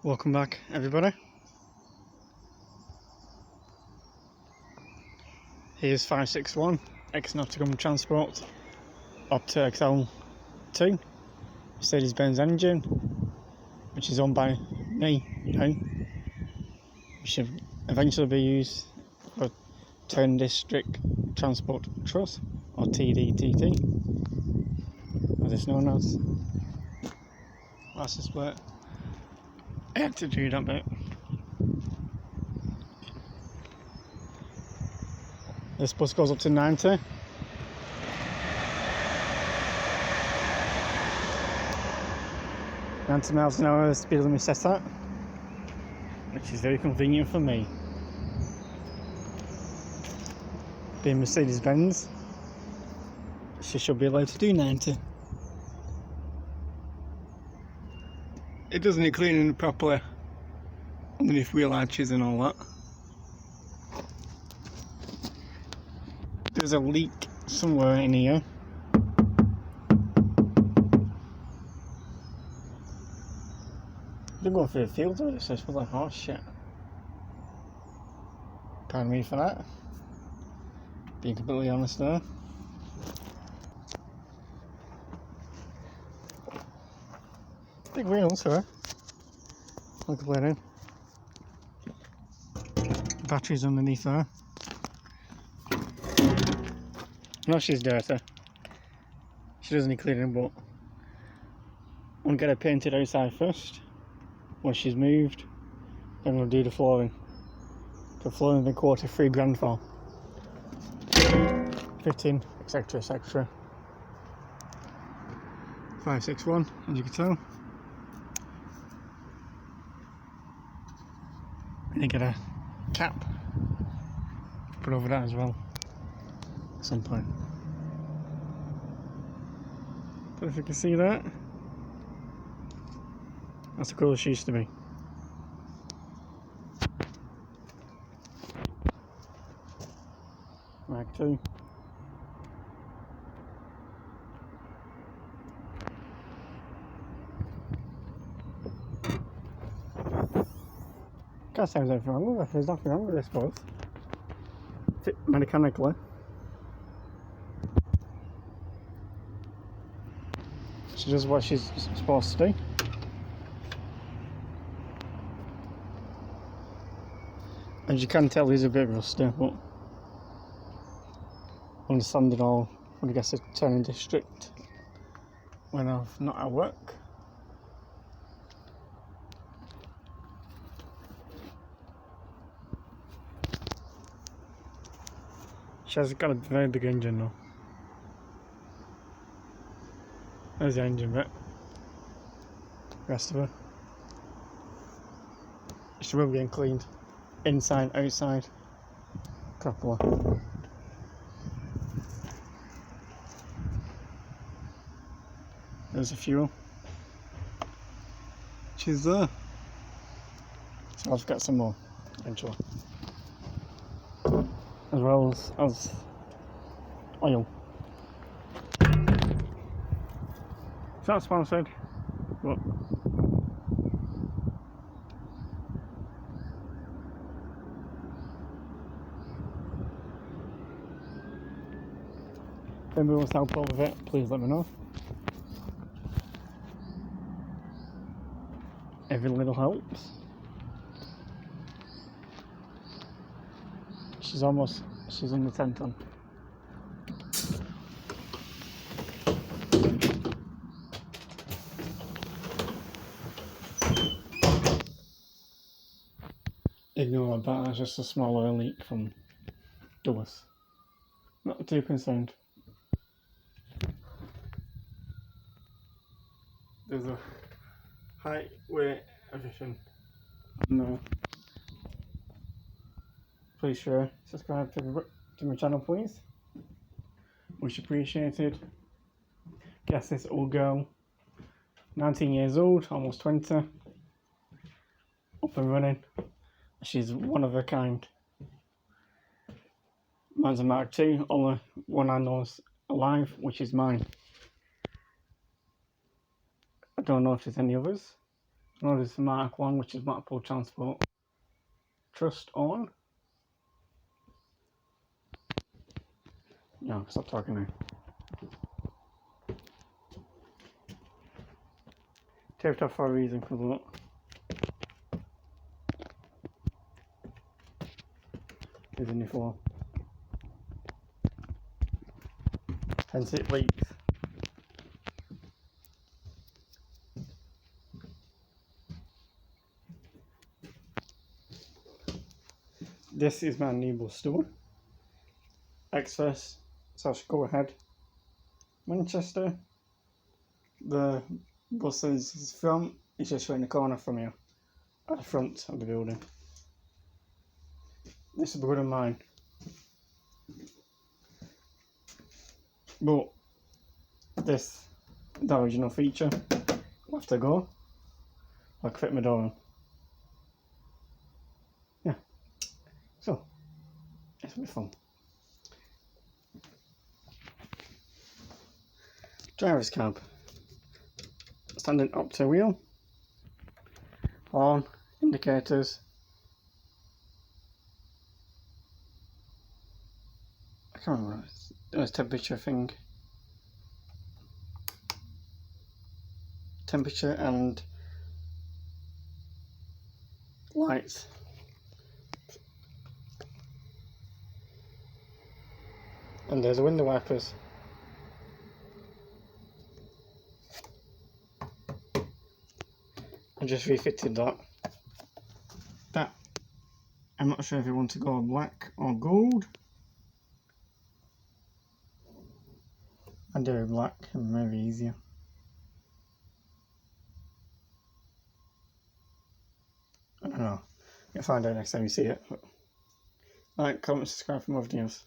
Welcome back, everybody. Here's 561 ex-Nottingham Transport Optare Excel 2 Mercedes Benz engine, which is owned by me now. Which should eventually be used for Turn District Transport Trust, or TDTT, as it's known as. That's the split. I had to do that bit. This bus goes up to 90. miles an hour speed limit set at, which is very convenient for me. Being Mercedes Benz, she should be allowed to do 90. It doesn't need cleaning properly underneath wheel arches and all that. There's a leak somewhere in here. Been going through the field with this, so it's like, oh shit. Pardon me for that. Being completely honest there. Big wheels, sir. Look at that. Batteries underneath there. No, she's dirty. She doesn't need cleaning, but I'm gonna get her painted outside first. Once she's moved, then we'll do the flooring. The flooring has been quoted £3,000 for. Fitting, etc, etc. 561, as you can tell. And you get a cap put over that as well at some point. But if you can see that, that's the colour she used to be. Mag 2. Can't say there's anything wrong with it. There's nothing wrong with this boat. Fit mechanically. She does what she's supposed to do. As you can tell, he's a bit rusty, but I understand it all when I get to Turning District when I'm not at work. She has got a very big engine though. There's the engine bit. The rest of her. She will be getting cleaned. Inside, outside. Properly. There's the fuel. She's there. So I've got some more eventually. As well as oil. It's not sponsored, but if anybody wants to help out with it, please let me know. Every little helps. She's under 10 ton. Ignore that, that's just a small oil leak from doors. Not too concerned. There's a height, weight, everything. No. Please share, subscribe to my channel, please. Much appreciated. Guess this old girl, 19 years old, almost 20, up and running. She's one of a kind. Mine's a Mark II, only one I know is alive, which is mine. I don't know if there's any others. Oh, this is Mark 1, which is multiple transport. Trust on. No, stop talking now. Taped off for a reason, because look. There's only 4. Hence it leaks. This is my new bus store. Express / Go Ahead. Manchester. The bus's front is just around the corner from you. At the front of the building. This is a good of mine. But this, the original feature, will have to go. I'll fit my door in. Yeah. So, it's gonna be fun. Driver's cab. Standing Optare wheel. Horn. Indicators. I can't remember. It was temperature thing. Temperature and lights. And there's window wipers. I just refitted that. I'm not sure if you want to go black or gold. I'll do it black, maybe easier. I don't know. You'll find out next time you see it. Like, comment, subscribe for more videos.